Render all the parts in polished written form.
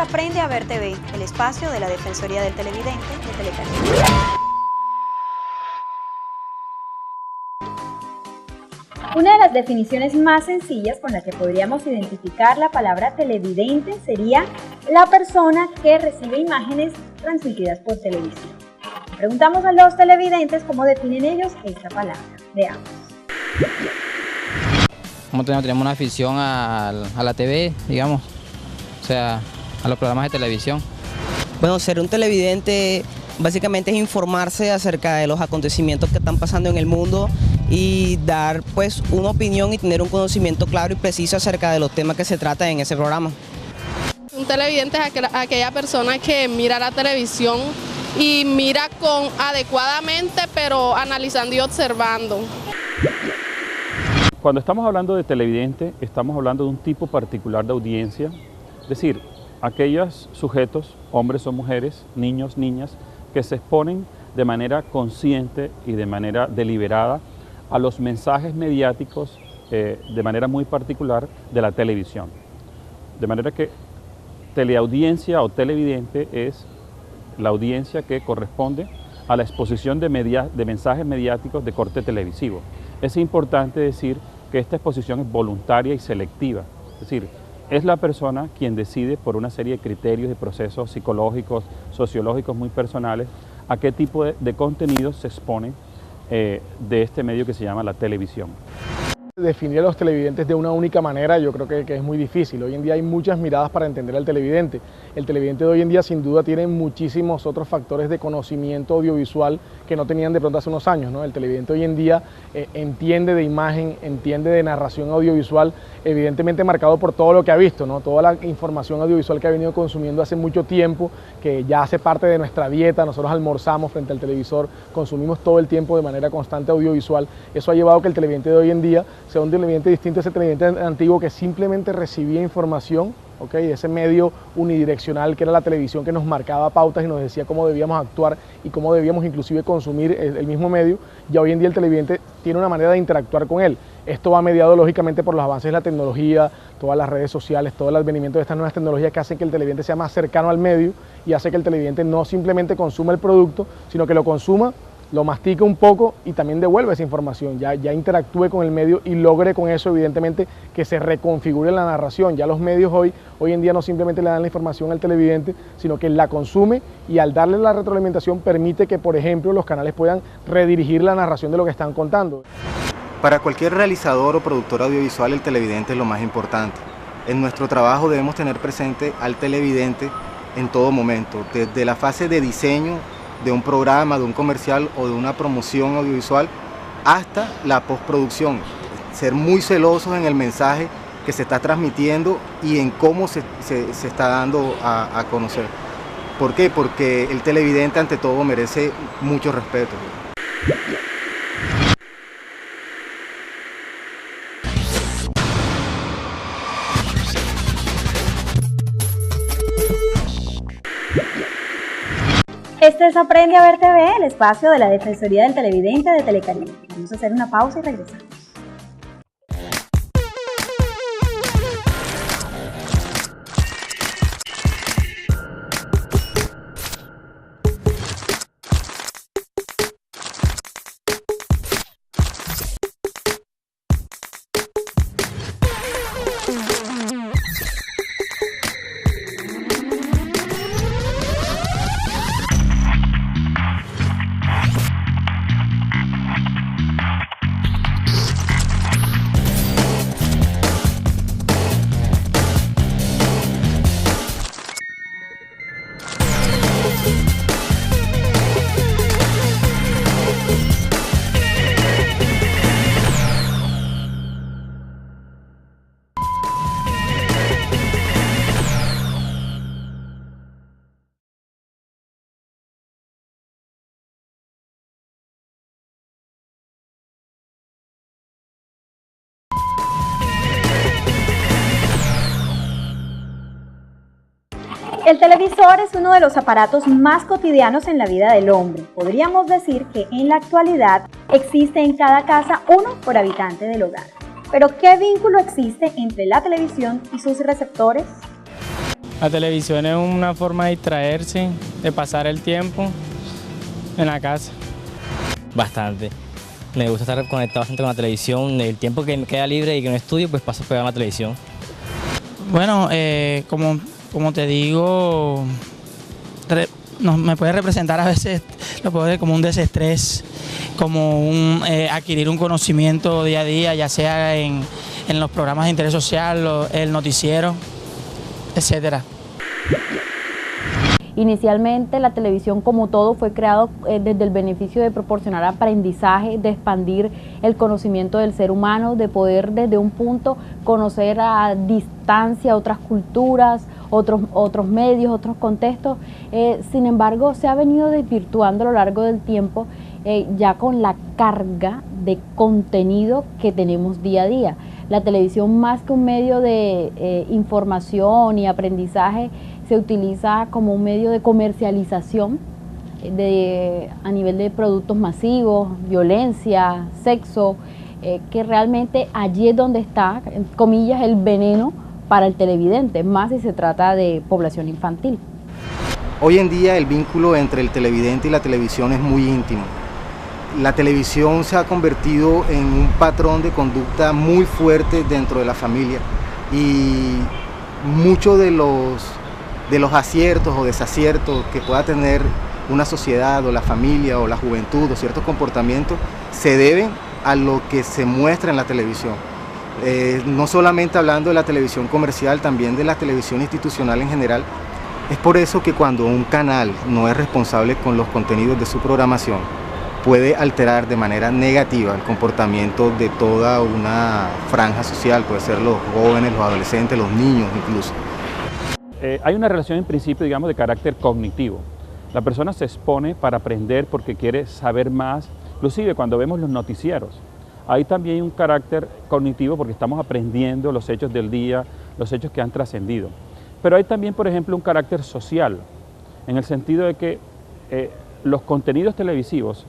Aprende a Ver TV, el espacio de la Defensoría del Televidente de Telecaribe. Una de las definiciones más sencillas con la que podríamos identificar la palabra televidente sería la persona que recibe imágenes transmitidas por televisión. Preguntamos a los televidentes cómo definen ellos esta palabra. Veamos. Como tenemos una afición a la TV, digamos, o sea, a los programas de televisión. Bueno, ser un televidente básicamente es informarse acerca de los acontecimientos que están pasando en el mundo y dar pues una opinión y tener un conocimiento claro y preciso acerca de los temas que se tratan en ese programa. Un televidente es aquella persona que mira la televisión y mira adecuadamente, pero analizando y observando. Cuando estamos hablando de televidente, estamos hablando de un tipo particular de audiencia, es decir, aquellos sujetos, hombres o mujeres, niños, niñas, que se exponen de manera consciente y de manera deliberada a los mensajes mediáticos de manera muy particular de la televisión. De manera que teleaudiencia o televidente es la audiencia que corresponde a la exposición de mensajes mediáticos de corte televisivo. Es importante decir que esta exposición es voluntaria y selectiva, es decir, es la persona quien decide por una serie de criterios y procesos psicológicos, sociológicos muy personales, a qué tipo de contenidos se expone de este medio que se llama la televisión. Definir a los televidentes de una única manera yo creo que es muy difícil. Hoy en día hay muchas miradas para entender al televidente. El televidente de hoy en día sin duda tiene muchísimos otros factores de conocimiento audiovisual que no tenían de pronto hace unos años, ¿no? El televidente hoy en día entiende de imagen, entiende de narración audiovisual, evidentemente marcado por todo lo que ha visto, ¿no? Toda la información audiovisual que ha venido consumiendo hace mucho tiempo, que ya hace parte de nuestra dieta. Nosotros almorzamos frente al televisor, consumimos todo el tiempo de manera constante audiovisual. Eso ha llevado a que el televidente de hoy en día sea un televidente distinto a ese televidente antiguo que simplemente recibía información, ese medio unidireccional que era la televisión, que nos marcaba pautas y nos decía cómo debíamos actuar y cómo debíamos inclusive consumir el mismo medio. Ya hoy en día el televidente tiene una manera de interactuar con él. Esto va mediado lógicamente por los avances de la tecnología, todas las redes sociales, todo el advenimiento de estas nuevas tecnologías que hacen que el televidente sea más cercano al medio y hace que el televidente no simplemente consuma el producto, sino que lo consuma, lo mastica un poco y también devuelve esa información, ya interactúe con el medio y logre con eso evidentemente que se reconfigure la narración. Ya los medios hoy en día no simplemente le dan la información al televidente, sino que la consume y al darle la retroalimentación permite que, por ejemplo, los canales puedan redirigir la narración de lo que están contando. Para cualquier realizador o productor audiovisual el televidente es lo más importante. En nuestro trabajo debemos tener presente al televidente en todo momento, desde la fase de diseño de un programa, de un comercial o de una promoción audiovisual hasta la postproducción. Ser muy celosos en el mensaje que se está transmitiendo y en cómo se está dando a conocer. ¿Por qué? Porque el televidente ante todo merece mucho respeto. Este es Aprende a Ver TV, el espacio de la Defensoría del Televidente de Telecaribe. Vamos a hacer una pausa y regresamos. El televisor es uno de los aparatos más cotidianos en la vida del hombre. Podríamos decir que en la actualidad existe en cada casa uno por habitante del hogar. Pero ¿qué vínculo existe entre la televisión y sus receptores? La televisión es una forma de distraerse, de pasar el tiempo en la casa. Bastante. Me gusta estar conectado bastante con la televisión. El tiempo que me queda libre y que no estudio, pues paso pegado a la televisión. Bueno, como te digo, me puede representar a veces, lo puedo ver como un desestrés, como adquirir un conocimiento día a día, ya sea en los programas de interés social, el noticiero, etcétera. Inicialmente la televisión, como todo, fue creado desde el beneficio de proporcionar aprendizaje, de expandir el conocimiento del ser humano, de poder desde un punto conocer a distancia otras culturas, otros medios, otros contextos. Sin embargo, se ha venido desvirtuando a lo largo del tiempo, ya con la carga de contenido que tenemos día a día. La televisión, más que un medio de información y aprendizaje, se utiliza como un medio de comercialización a nivel de productos masivos, violencia, sexo, que realmente allí es donde está, en comillas, el veneno para el televidente, más si se trata de población infantil. Hoy en día el vínculo entre el televidente y la televisión es muy íntimo. La televisión se ha convertido en un patrón de conducta muy fuerte dentro de la familia y muchos de los aciertos o desaciertos que pueda tener una sociedad o la familia o la juventud o ciertos comportamientos se deben a lo que se muestra en la televisión. No solamente hablando de la televisión comercial, también de la televisión institucional en general. Es por eso que cuando un canal no es responsable con los contenidos de su programación, puede alterar de manera negativa el comportamiento de toda una franja social, puede ser los jóvenes, los adolescentes, los niños incluso. Hay una relación en principio, digamos, de carácter cognitivo. La persona se expone para aprender porque quiere saber más, inclusive cuando vemos los noticieros. Hay también un carácter cognitivo porque estamos aprendiendo los hechos del día, los hechos que han trascendido. Pero hay también, por ejemplo, un carácter social, en el sentido de que los contenidos televisivos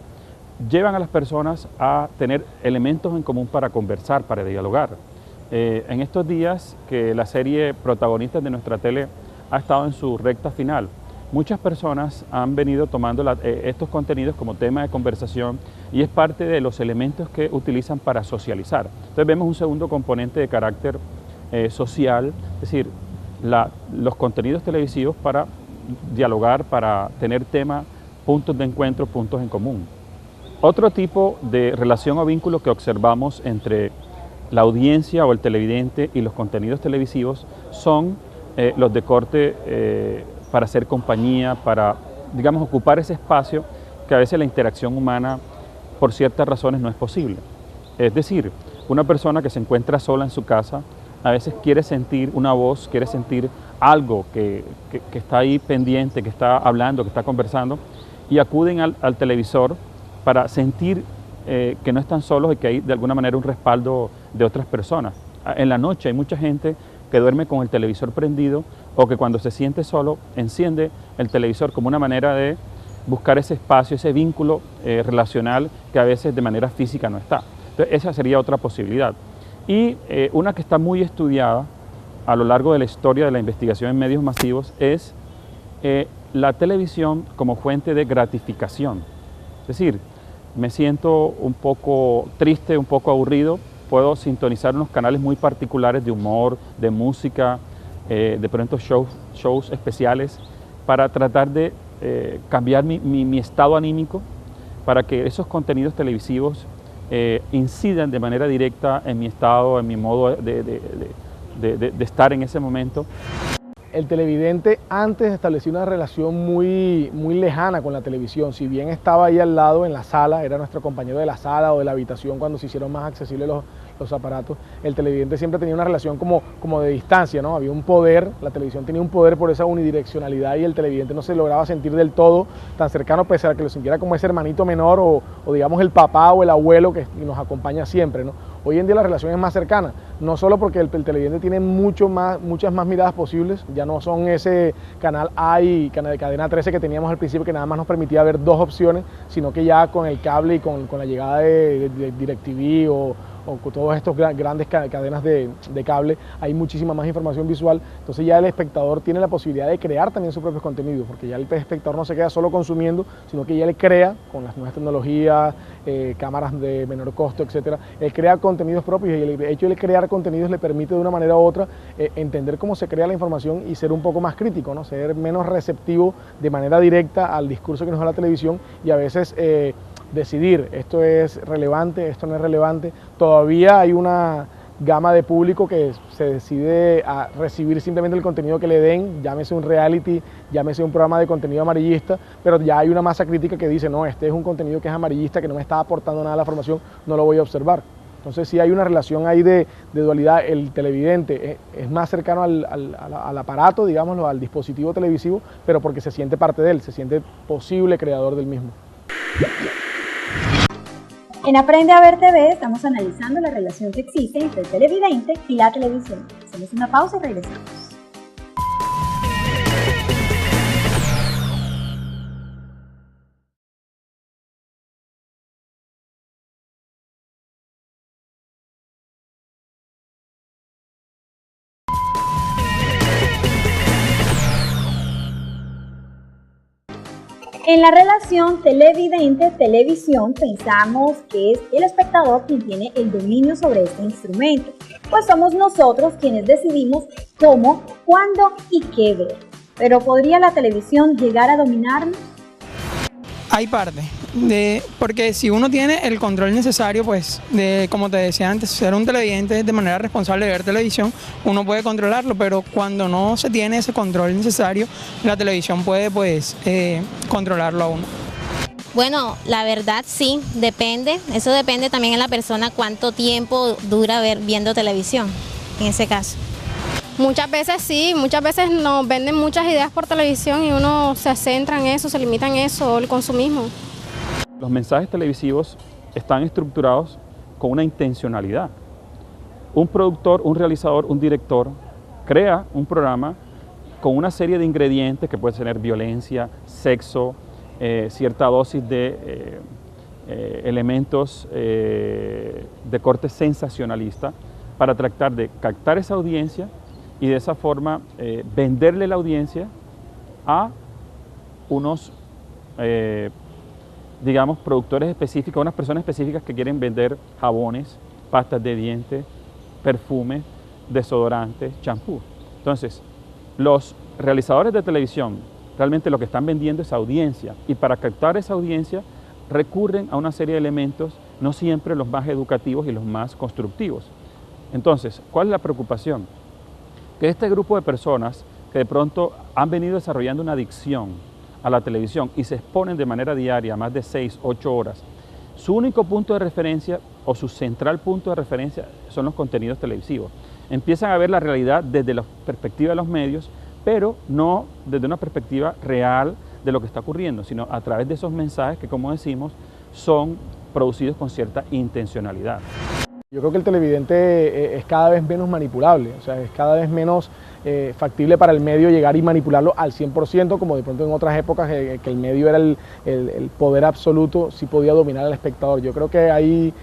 llevan a las personas a tener elementos en común para conversar, para dialogar. En estos días que la serie Protagonistas de nuestra tele ha estado en su recta final, muchas personas han venido tomando estos contenidos como tema de conversación y es parte de los elementos que utilizan para socializar. Entonces vemos un segundo componente de carácter social, es decir, los contenidos televisivos para dialogar, para tener temas, puntos de encuentro, puntos en común. Otro tipo de relación o vínculo que observamos entre la audiencia o el televidente y los contenidos televisivos son los de corte para hacer compañía, para, digamos, ocupar ese espacio que a veces la interacción humana por ciertas razones no es posible. Es decir, una persona que se encuentra sola en su casa a veces quiere sentir una voz, quiere sentir algo que está ahí pendiente, que está hablando, que está conversando y acuden al televisor para sentir que no están solos y que hay de alguna manera un respaldo de otras personas. En la noche hay mucha gente que duerme con el televisor prendido o que cuando se siente solo enciende el televisor como una manera de buscar ese espacio, ese vínculo relacional que a veces de manera física no está. Entonces, esa sería otra posibilidad. Y una que está muy estudiada a lo largo de la historia de la investigación en medios masivos es la televisión como fuente de gratificación. Es decir, me siento un poco triste, un poco aburrido, puedo sintonizar unos canales muy particulares de humor, de música, de pronto shows especiales para tratar de cambiar mi estado anímico para que esos contenidos televisivos incidan de manera directa en mi estado, en mi modo de estar en ese momento. El televidente antes establecía una relación muy lejana con la televisión, si bien estaba ahí al lado en la sala, era nuestro compañero de la sala o de la habitación cuando se hicieron más accesibles los aparatos, el televidente siempre tenía una relación como de distancia, ¿no? Había un poder, la televisión tenía un poder por esa unidireccionalidad y el televidente no se lograba sentir del todo tan cercano, pese a que lo sintiera como ese hermanito menor o digamos el papá o el abuelo que nos acompaña siempre, ¿no? Hoy en día la relación es más cercana, no solo porque el televidente tiene muchas más miradas posibles, ya no son ese canal A y canal de cadena 13 que teníamos al principio que nada más nos permitía ver dos opciones, sino que ya con el cable y con la llegada de DirecTV o con todas estas grandes cadenas de cable, hay muchísima más información visual, entonces ya el espectador tiene la posibilidad de crear también sus propios contenidos, porque ya el espectador no se queda solo consumiendo, sino que ya él crea, con las nuevas tecnologías, cámaras de menor costo, etcétera, él crea contenidos propios, y el hecho de crear contenidos le permite de una manera u otra entender cómo se crea la información y ser un poco más crítico, ¿no? Ser menos receptivo de manera directa al discurso que nos da la televisión, y a veces decidir esto es relevante, esto no es relevante. Todavía hay una gama de público que se decide a recibir simplemente el contenido que le den, llámese un reality, llámese un programa de contenido amarillista, pero ya hay una masa crítica que dice, no, este es un contenido que es amarillista, que no me está aportando nada a la formación, no lo voy a observar. Entonces sí hay una relación ahí de dualidad. El televidente es más cercano al aparato, digámoslo, al dispositivo televisivo, pero porque se siente parte de él, se siente posible creador del mismo. En Aprende a Ver TV estamos analizando la relación que existe entre el televidente y la televisión. Hacemos una pausa y regresamos. En la relación televidente-televisión pensamos que es el espectador quien tiene el dominio sobre este instrumento, pues somos nosotros quienes decidimos cómo, cuándo y qué ver. Pero ¿podría la televisión llegar a dominarnos? Hay parte, porque si uno tiene el control necesario, pues, como te decía antes, ser un televidente de manera responsable de ver televisión, uno puede controlarlo, pero cuando no se tiene ese control necesario, la televisión puede, pues, controlarlo a uno. Bueno, la verdad sí, depende, eso depende también en la persona cuánto tiempo dura viendo televisión, en ese caso. Muchas veces sí, muchas veces nos venden muchas ideas por televisión y uno se centra en eso, se limita en eso, el consumismo. Los mensajes televisivos están estructurados con una intencionalidad. Un productor, un realizador, un director crea un programa con una serie de ingredientes que puede tener violencia, sexo, cierta dosis de elementos de corte sensacionalista para tratar de captar esa audiencia y de esa forma venderle la audiencia a unos, digamos, productores específicos, unas personas específicas que quieren vender jabones, pastas de dientes, perfumes, desodorantes, champú. Entonces, los realizadores de televisión realmente lo que están vendiendo es audiencia, y para captar esa audiencia recurren a una serie de elementos, no siempre los más educativos y los más constructivos. Entonces, ¿cuál es la preocupación? Que este grupo de personas que de pronto han venido desarrollando una adicción a la televisión y se exponen de manera diaria a más de 6, 8 horas, su único punto de referencia o su central punto de referencia son los contenidos televisivos. Empiezan a ver la realidad desde la perspectiva de los medios, pero no desde una perspectiva real de lo que está ocurriendo, sino a través de esos mensajes que, como decimos, son producidos con cierta intencionalidad. Yo creo que el televidente es cada vez menos manipulable, o sea, es cada vez menos factible para el medio llegar y manipularlo al 100%, como de pronto en otras épocas que el medio era el poder absoluto, sí podía dominar al espectador. Yo creo que hay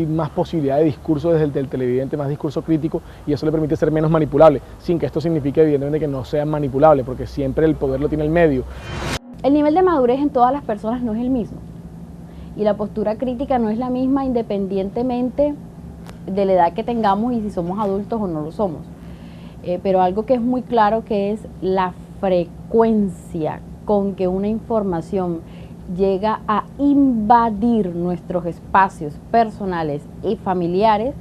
más posibilidad de discurso desde el televidente, más discurso crítico, y eso le permite ser menos manipulable, sin que esto signifique evidentemente que no sea manipulable, porque siempre el poder lo tiene el medio. El nivel de madurez en todas las personas no es el mismo. Y la postura crítica no es la misma independientemente de la edad que tengamos y si somos adultos o no lo somos. Pero algo que es muy claro que es la frecuencia con que una información llega a invadir nuestros espacios personales y familiares,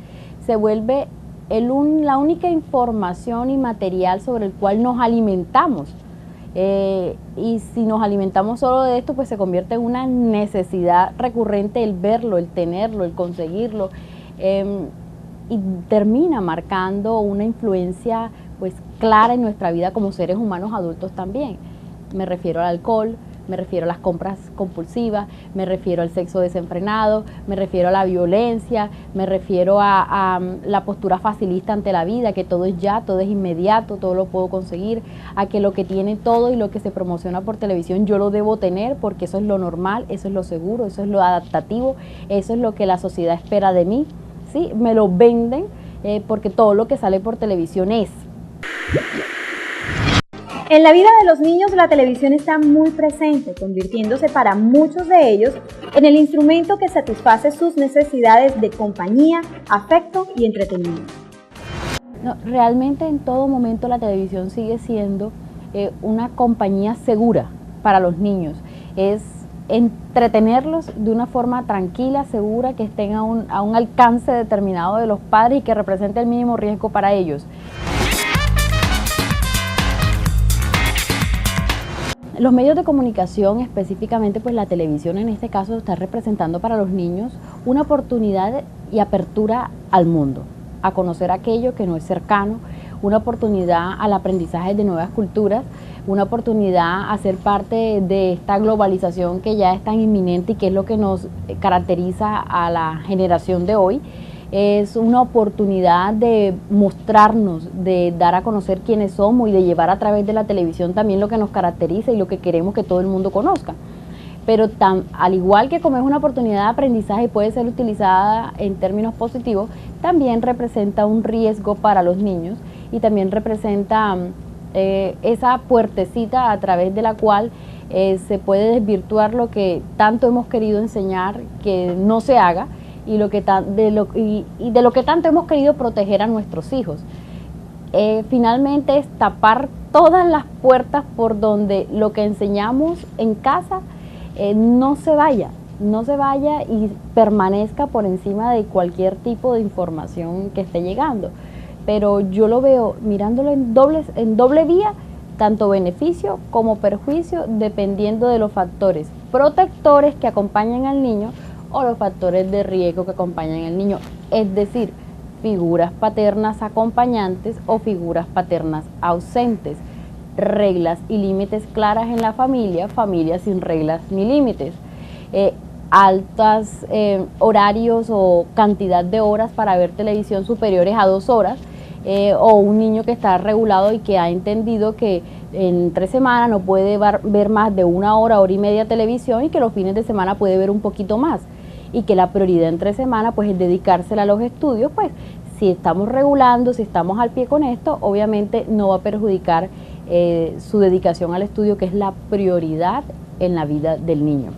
se vuelve la única información y material sobre el cual nos alimentamos. Y si nos alimentamos solo de esto, pues se convierte en una necesidad recurrente el verlo, el tenerlo, el conseguirlo, y termina marcando una influencia pues clara en nuestra vida como seres humanos adultos también. Me refiero al alcohol, me refiero a las compras compulsivas, me refiero al sexo desenfrenado, me refiero a la violencia, me refiero a la postura facilista ante la vida, que todo es ya, todo es inmediato, todo lo puedo conseguir, a que lo que tiene todo y lo que se promociona por televisión yo lo debo tener porque eso es lo normal, eso es lo seguro, eso es lo adaptativo, eso es lo que la sociedad espera de mí, ¿sí? Me lo venden porque todo lo que sale por televisión es. En la vida de los niños la televisión está muy presente, convirtiéndose para muchos de ellos en el instrumento que satisface sus necesidades de compañía, afecto y entretenimiento. No, realmente en todo momento la televisión sigue siendo una compañía segura para los niños. Es entretenerlos de una forma tranquila, segura, que estén a un alcance determinado de los padres y que represente el mínimo riesgo para ellos. Los medios de comunicación, específicamente pues la televisión en este caso, está representando para los niños una oportunidad y apertura al mundo, a conocer aquello que no es cercano, una oportunidad al aprendizaje de nuevas culturas, una oportunidad a ser parte de esta globalización que ya es tan inminente y que es lo que nos caracteriza a la generación de hoy. Es una oportunidad de mostrarnos, de dar a conocer quiénes somos y de llevar a través de la televisión también lo que nos caracteriza y lo que queremos que todo el mundo conozca. Pero al igual que como es una oportunidad de aprendizaje y puede ser utilizada en términos positivos, también representa un riesgo para los niños y también representa esa puertecita a través de la cual se puede desvirtuar lo que tanto hemos querido enseñar que no se haga, y de lo que tanto hemos querido proteger a nuestros hijos. Finalmente es tapar todas las puertas por donde lo que enseñamos en casa no se vaya y permanezca por encima de cualquier tipo de información que esté llegando. Pero yo lo veo mirándolo en doble vía, tanto beneficio como perjuicio, dependiendo de los factores protectores que acompañan al niño o los factores de riesgo que acompañan al niño, es decir, figuras paternas acompañantes o figuras paternas ausentes, reglas y límites claras en la familia, familia sin reglas ni límites, altos horarios o cantidad de horas para ver televisión superiores a 2 horas, o un niño que está regulado y que ha entendido que entre semana no puede ver más de 1 hora, hora y media televisión y que los fines de semana puede ver un poquito más. Y que la prioridad entre semana pues es dedicársela a los estudios, pues si estamos regulando, si estamos al pie con esto, obviamente no va a perjudicar su dedicación al estudio, que es la prioridad en la vida del niño.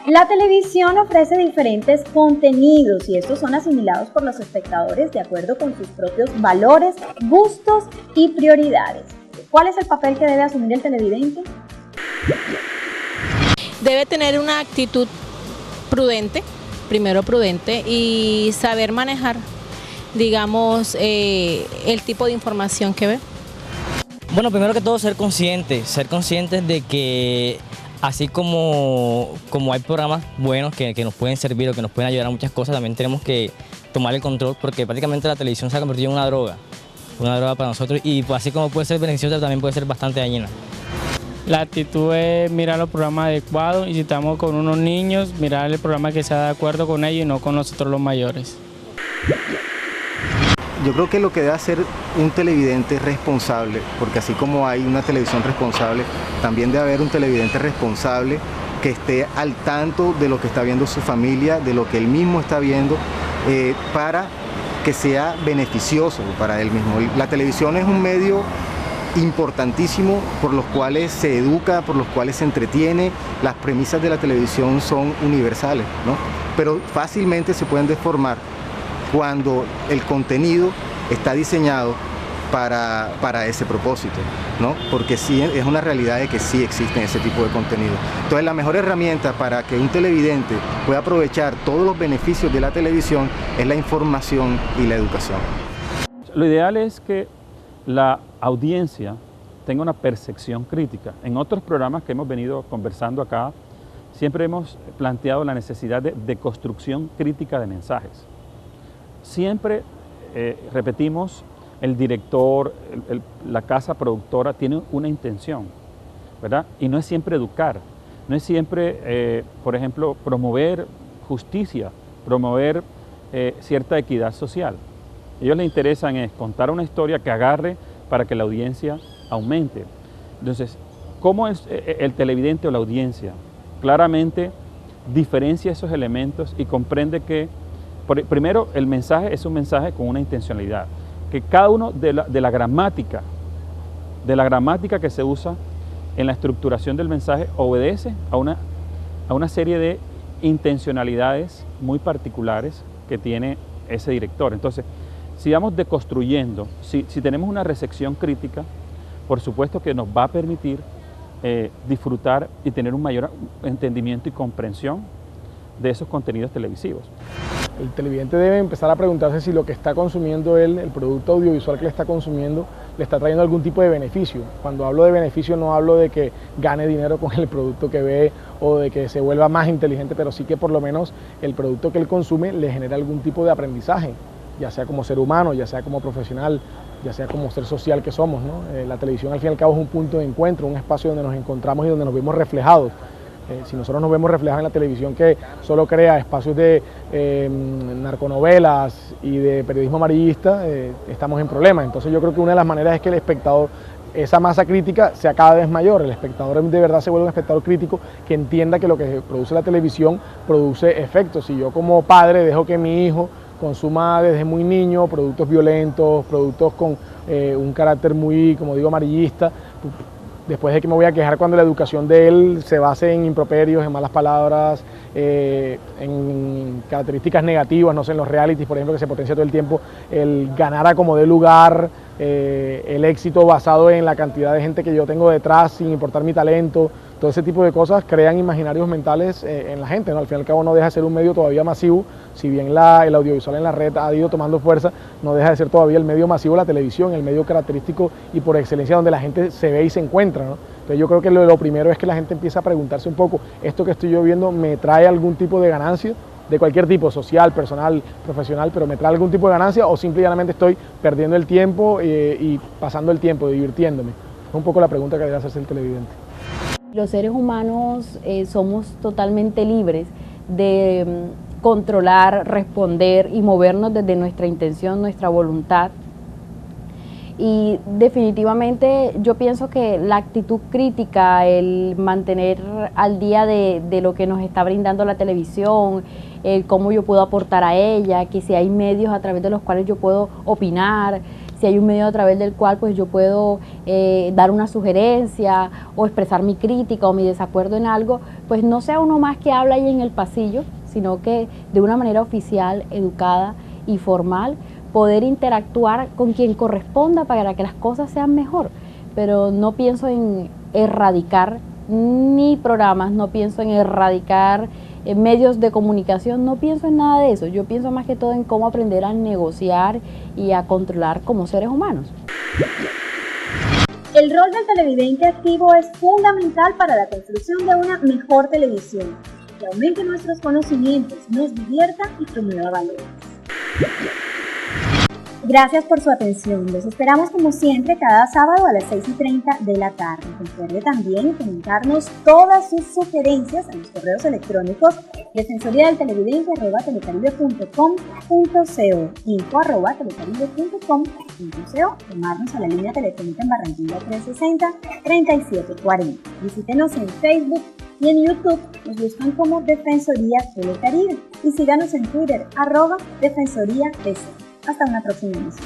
La televisión ofrece diferentes contenidos y estos son asimilados por los espectadores de acuerdo con sus propios valores, gustos y prioridades. ¿Cuál es el papel que debe asumir el televidente? Debe tener una actitud prudente, primero prudente, y saber manejar, digamos, el tipo de información que ve. Bueno, primero que todo ser conscientes de que así como hay programas buenos que nos pueden servir o que nos pueden ayudar a muchas cosas, también tenemos que tomar el control porque prácticamente la televisión se ha convertido en una droga para nosotros y pues, así como puede ser beneficiosa también puede ser bastante dañina. La actitud es mirar los programas adecuados y si estamos con unos niños, mirar el programa que sea de acuerdo con ellos y no con nosotros los mayores. Yo creo que lo que debe hacer un televidente responsable, porque así como hay una televisión responsable, también debe haber un televidente responsable que esté al tanto de lo que está viendo su familia, de lo que él mismo está viendo, para que sea beneficioso para él mismo. La televisión es un medio importantísimo por los cuales se educa, por los cuales se entretiene. Las premisas de la televisión son universales, ¿no? Pero fácilmente se pueden deformar cuando el contenido está diseñado para ese propósito, ¿no? Porque sí es una realidad de que sí existen ese tipo de contenido. Entonces la mejor herramienta para que un televidente pueda aprovechar todos los beneficios de la televisión es la información y la educación. Lo ideal es que la audiencia tenga una percepción crítica. En otros programas que hemos venido conversando acá, siempre hemos planteado la necesidad de deconstrucción crítica de mensajes. Siempre repetimos, el director, la casa productora tiene una intención, ¿verdad? Y no es siempre educar, no es siempre, por ejemplo, promover justicia, promover cierta equidad social. A ellos les interesan es contar una historia que agarre para que la audiencia aumente. Entonces, ¿cómo es el televidente o la audiencia? Claramente diferencia esos elementos y comprende que, primero, el mensaje es un mensaje con una intencionalidad, que cada uno de la gramática que se usa en la estructuración del mensaje obedece a una serie de intencionalidades muy particulares que tiene ese director. Entonces, si vamos deconstruyendo, si tenemos una recepción crítica, por supuesto que nos va a permitir disfrutar y tener un mayor entendimiento y comprensión de esos contenidos televisivos. El televidente debe empezar a preguntarse si lo que está consumiendo él, el producto audiovisual que le está consumiendo, le está trayendo algún tipo de beneficio. Cuando hablo de beneficio no hablo de que gane dinero con el producto que ve o de que se vuelva más inteligente, pero sí que por lo menos el producto que él consume le genera algún tipo de aprendizaje, ya sea como ser humano, ya sea como profesional, ya sea como ser social que somos, ¿no? La televisión al fin y al cabo es un punto de encuentro, un espacio donde nos encontramos y donde nos vemos reflejados. Si nosotros nos vemos reflejados en la televisión que solo crea espacios de narconovelas y de periodismo amarillista, estamos en problemas. Entonces yo creo que una de las maneras es que el espectador, esa masa crítica sea cada vez mayor, el espectador de verdad se vuelve un espectador crítico que entienda que lo que produce la televisión produce efectos. Si yo como padre dejo que mi hijo consuma desde muy niño productos violentos, productos con un carácter muy, como digo, amarillista, después de que me voy a quejar cuando la educación de él se base en improperios, en malas palabras, en características negativas, no sé, en los realities, por ejemplo, que se potencia todo el tiempo el ganar a como dé lugar, el éxito basado en la cantidad de gente que yo tengo detrás sin importar mi talento. Todo ese tipo de cosas crean imaginarios mentales en la gente, ¿no? Al fin y al cabo no deja de ser un medio todavía masivo, si bien el audiovisual en la red ha ido tomando fuerza, no deja de ser todavía el medio masivo la televisión, el medio característico y por excelencia donde la gente se ve y se encuentra, ¿no? Entonces yo creo que lo primero es que la gente empiece a preguntarse un poco, ¿esto que estoy yo viendo me trae algún tipo de ganancia? De cualquier tipo, social, personal, profesional, pero me trae algún tipo de ganancia o simplemente estoy perdiendo el tiempo y pasando el tiempo, divirtiéndome. Es un poco la pregunta que debe hacerse el televidente. Los seres humanos somos totalmente libres de controlar, responder y movernos desde nuestra intención, nuestra voluntad. Y definitivamente yo pienso que la actitud crítica, el mantener al día de lo que nos está brindando la televisión, el cómo yo puedo aportar a ella, que si hay medios a través de los cuales yo puedo opinar, si hay un medio a través del cual pues yo puedo dar una sugerencia o expresar mi crítica o mi desacuerdo en algo, pues no sea uno más que habla ahí en el pasillo, sino que de una manera oficial, educada y formal, poder interactuar con quien corresponda para que las cosas sean mejor. Pero no pienso en erradicar ni programas, no pienso en erradicar medios de comunicación, no pienso en nada de eso. Yo pienso más que todo en cómo aprender a negociar y a controlar como seres humanos. El rol del televidente activo es fundamental para la construcción de una mejor televisión, que aumente nuestros conocimientos, nos divierta y promueva valores. Gracias por su atención. Los esperamos como siempre cada sábado a las 6:30 de la tarde. Recuerde también comentarnos todas sus sugerencias a los correos electrónicos defensoriadeltelevidente@telecaribe.com.co, info@telecaribe.com.co, llamarnos a la línea telefónica en Barranquilla 360-3740. Visítenos en Facebook y en YouTube, nos buscan como Defensoría Telecaribe y síganos en Twitter @DefensoríaTC. Hasta una próxima emisión.